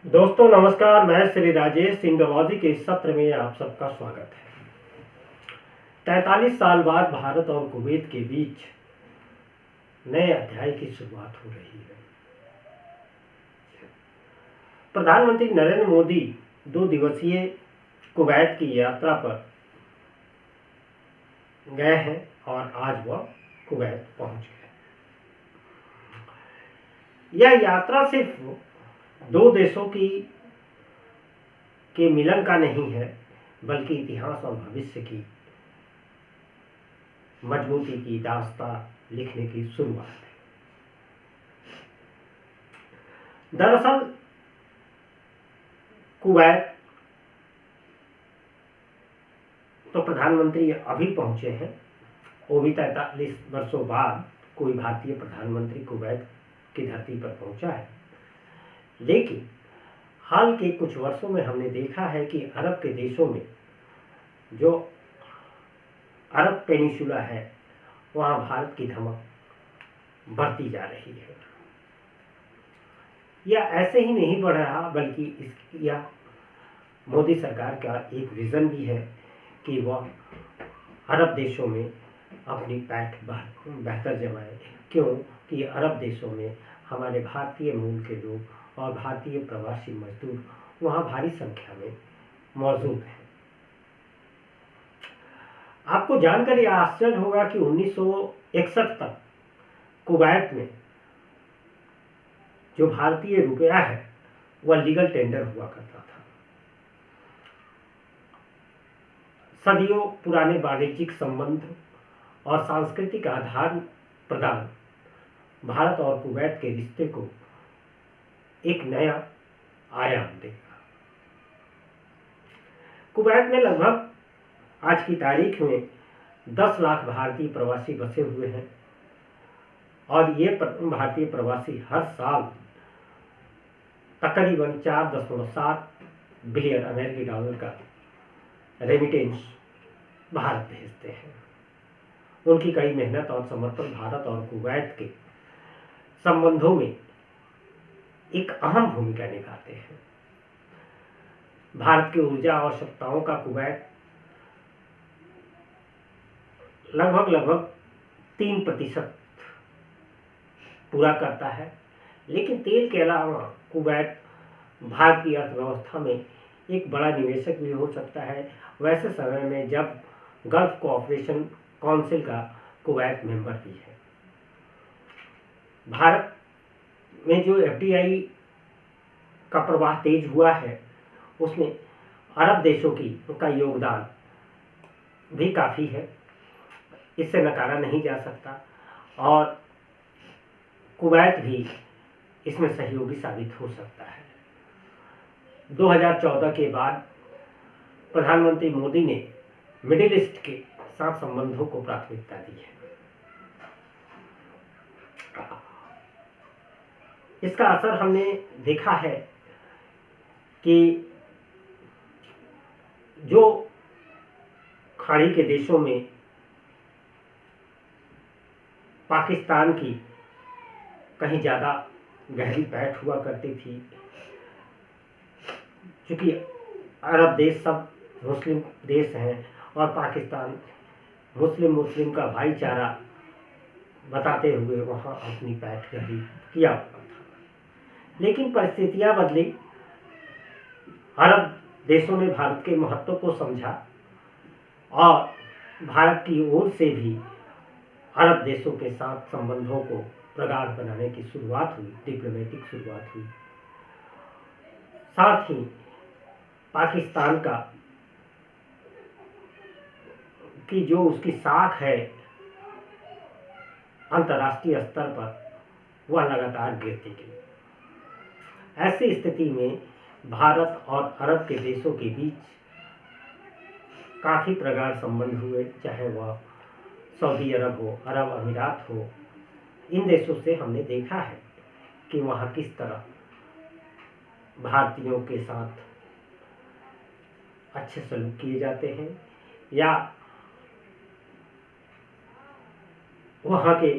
दोस्तों नमस्कार। मैं श्री राजेश इंडोलॉजी के इस सत्र में आप सबका स्वागत है। 43 साल बाद भारत और कुवैत के बीच नए अध्याय की शुरुआत हो रही है। प्रधानमंत्री नरेंद्र मोदी 2 दिवसीय कुवैत की यात्रा पर गए हैं और आज वह कुवैत पहुंच गए। यह यात्रा सिर्फ दो देशों के मिलन का नहीं है, बल्कि इतिहास और भविष्य की मजबूती की दास्तां लिखने की शुरुआत है। दरअसल कुवैत तो प्रधानमंत्री अभी पहुंचे हैं, वो भी 43 वर्षों बाद कोई भारतीय प्रधानमंत्री कुवैत की धरती पर पहुंचा है। लेकिन हाल के कुछ वर्षों में हमने देखा है कि अरब के देशों में जो अरब पेनिसुला है वहां भारत की धमक बढ़ती जा रही है। यह ऐसे ही नहीं बढ़ रहा, बल्कि यह मोदी सरकार का एक विजन भी है कि वह अरब देशों में अपनी पैठ बेहतर जमाए। क्यों कि अरब देशों में हमारे भारतीय मूल के लोग और भारतीय प्रवासी मजदूर वहाँ भारी संख्या में मौजूद हैं। आपको जानकर यह आश्चर्य होगा कि 1961 तक कुवैत में जो भारतीय रुपया है वह लीगल टेंडर हुआ करता था। सदियों पुराने वाणिज्यिक संबंध और सांस्कृतिक आदान प्रदान भारत और कुवैत के रिश्ते को एक नया आयाम देगा। कुवैत में लगभग आज की तारीख में 10 लाख भारतीय प्रवासी बसे हुए हैं और ये भारतीय प्रवासी हर साल तकरीबन 4.7 बिलियन अमेरिकी डॉलर का रेमिटेंस भारत भेजते हैं। उनकी कड़ी मेहनत और समर्पण भारत और कुवैत के संबंधों में एक अहम भूमिका निभाते हैं। भारत की ऊर्जा आवश्यकताओं का कुवैत लगभग 3% पूरा करता है, लेकिन तेल के अलावा कुवैत भारत की अर्थव्यवस्था में एक बड़ा निवेशक भी हो सकता है। वैसे समय में जब गल्फ कोऑपरेशन काउंसिल का कुवैत मेंबर भी है। भारत में जो एफडीआई का प्रवाह तेज हुआ है उसमें अरब देशों का योगदान भी काफ़ी है, इससे नकारा नहीं जा सकता और कुवैत भी इसमें सहयोगी साबित हो सकता है। 2014 के बाद प्रधानमंत्री मोदी ने मिडिल ईस्ट के साथ संबंधों को प्राथमिकता दी है। इसका असर हमने देखा है कि जो खाड़ी के देशों में पाकिस्तान की कहीं ज़्यादा गहरी पैठ हुआ करती थी, क्योंकि अरब देश सब मुस्लिम देश हैं और पाकिस्तान मुस्लिम का भाईचारा बताते हुए वहाँ अपनी पैठ गहरी किया हुआ था। लेकिन परिस्थितियाँ बदली, अरब देशों ने भारत के महत्व को समझा और भारत की ओर से भी अरब देशों के साथ संबंधों को प्रगाढ़ बनाने की शुरुआत हुई, डिप्लोमेटिक शुरुआत हुई। साथ ही पाकिस्तान की जो उसकी साख है अंतर्राष्ट्रीय स्तर पर वह लगातार गिरती गई। ऐसी स्थिति में भारत और अरब के देशों के बीच काफ़ी प्रगाढ़ संबंध हुए, चाहे वह सऊदी अरब हो, अरब अमीरात हो। इन देशों से हमने देखा है कि वहाँ किस तरह भारतीयों के साथ अच्छे सलूक किए जाते हैं या वहाँ के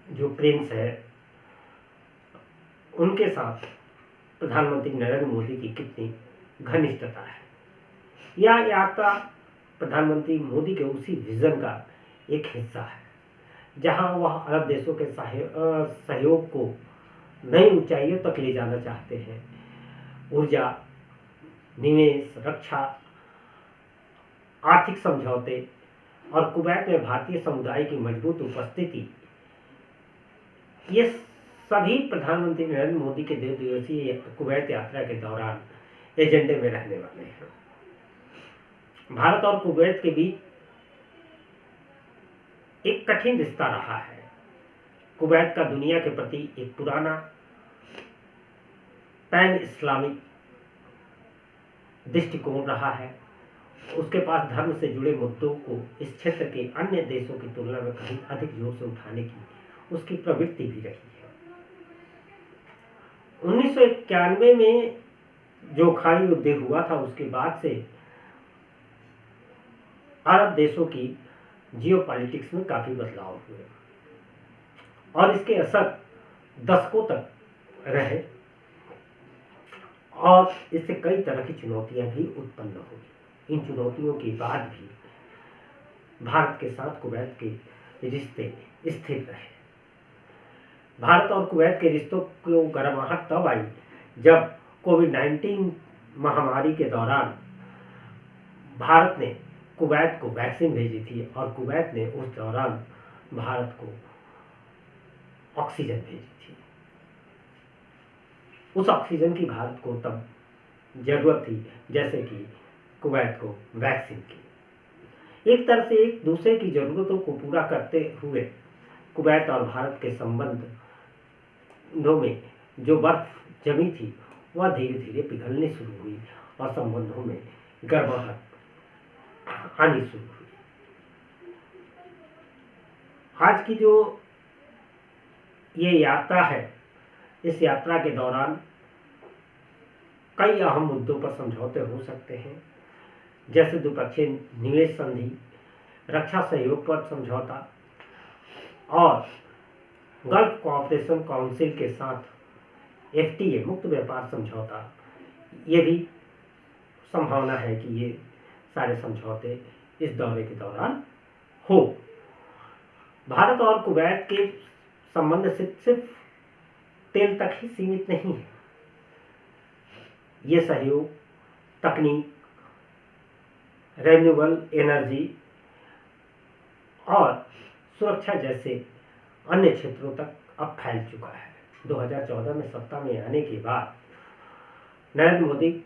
जो प्रिंस है उनके साथ प्रधानमंत्री नरेंद्र मोदी की कितनी घनिष्ठता है। यह यात्रा प्रधानमंत्री मोदी के उसी विजन का एक हिस्सा है जहां वह अरब देशों के सहयोग को नई ऊंचाइयों तक ले जाना चाहते हैं। ऊर्जा, निवेश, रक्षा, आर्थिक समझौते और कुवैत में भारतीय समुदाय की मजबूत उपस्थिति, ये सभी प्रधानमंत्री नरेंद्र मोदी के 2 दिवसीय कुवैत यात्रा के दौरान एजेंडे में रहने वाले हैं। भारत और कुवैत के बीच एक कठिन रिश्ता रहा है। कुवैत का दुनिया के प्रति एक पुराना पैन इस्लामिक दृष्टिकोण रहा है। उसके पास धर्म से जुड़े मुद्दों को इस क्षेत्र के अन्य देशों की तुलना में कहीं अधिक जोर से उठाने की उसकी प्रवृत्ति भी रही है। 1991 में जो खाड़ी युद्ध हुआ था, उसके बाद से अरब देशों की जियोपॉलिटिक्स में काफी बदलाव हुए और इसके असर दशकों तक रहे और इससे कई तरह की चुनौतियां भी उत्पन्न हुई। इन चुनौतियों के बाद भी भारत के साथ कुवैत के रिश्ते स्थिर रहे। भारत और कुवैत के रिश्तों को गर्माहट तब आई जब कोविड-19 महामारी के दौरान भारत ने कुवैत को वैक्सीन भेजी थी और कुवैत ने उस दौरान भारत को ऑक्सीजन भेजी थी। उस ऑक्सीजन की भारत को तब जरूरत थी, जैसे कि कुवैत को वैक्सीन की। एक तरह से एक दूसरे की जरूरतों को पूरा करते हुए कुवैत और भारत के संबंधों में जो बर्फ जमी थी वह धीरे धीरे पिघलने शुरू हुई और संबंधों में गर्माहट आनी शुरू हुई। आज की जो ये यात्रा है, इस यात्रा के दौरान कई अहम मुद्दों पर समझौते हो सकते हैं, जैसे द्विपक्षीय निवेश संधि, रक्षा सहयोग पर समझौता और गल्फ कोऑपरेशन काउंसिल के साथ FTA मुक्त व्यापार समझौता। ये भी संभावना है कि ये सारे समझौते इस दौरे के दौरान हो। भारत और कुवैत के संबंध सिर्फ तेल तक ही सीमित नहीं है। ये सहयोग तकनीक, रिन्यूएबल एनर्जी और सुरक्षा जैसे अन्य क्षेत्रों तक अब फैल चुका है। 2014 में सत्ता में आने के बाद नरेंद्र मोदी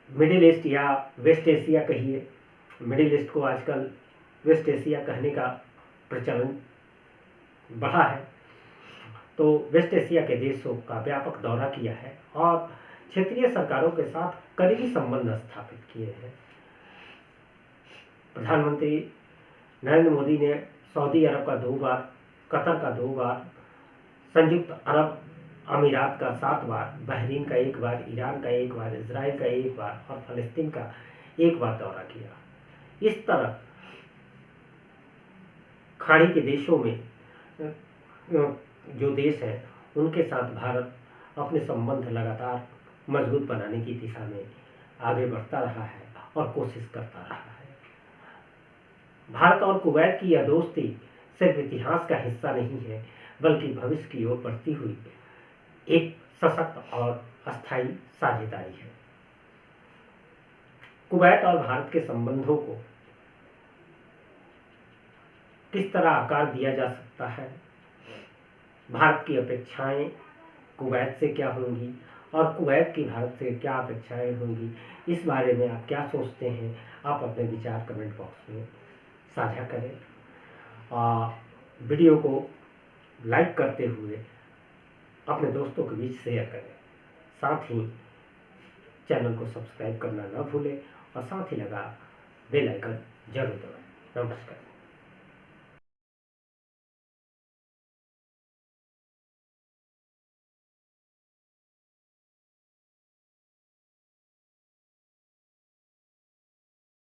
मिडिल ईस्ट या वेस्ट एशिया कहिए, मिडिल ईस्ट को आजकल वेस्ट एशिया कहने का प्रचलन बढ़ा है, तो वेस्ट एशिया के देशों का व्यापक दौरा किया है और क्षेत्रीय सरकारों के साथ करीबी संबंध स्थापित किए हैं। प्रधानमंत्री नरेंद्र मोदी ने सऊदी अरब का 2 बार, कतर का 2 बार, संयुक्त अरब अमीरात का 7 बार, बहरीन का 1 बार, ईरान का 1 बार, इजराइल का 1 बार और फलस्तीन का 1 बार दौरा किया। इस तरह खाड़ी के देशों में जो देश हैं उनके साथ भारत अपने संबंध लगातार मजबूत बनाने की दिशा में आगे बढ़ता रहा है और कोशिश करता रहा है। भारत और कुवैत की यह दोस्ती सिर्फ इतिहास का हिस्सा नहीं है, बल्कि भविष्य की ओर बढ़ती हुई एक सशक्त और अस्थायी साझेदारी है। कुवैत और भारत के संबंधों को किस तरह आकार दिया जा सकता है, भारत की अपेक्षाएं कुवैत से क्या होंगी और कुवैत की भारत से क्या अपेक्षाएं होंगी, इस बारे में आप क्या सोचते हैं, आप अपने विचार कमेंट बॉक्स में साझा करें। वीडियो को लाइक करते हुए अपने दोस्तों के बीच शेयर करें। साथ ही चैनल को सब्सक्राइब करना न भूलें और साथ ही लगा बेल आइकन जरूर दबाएं। नमस्कार।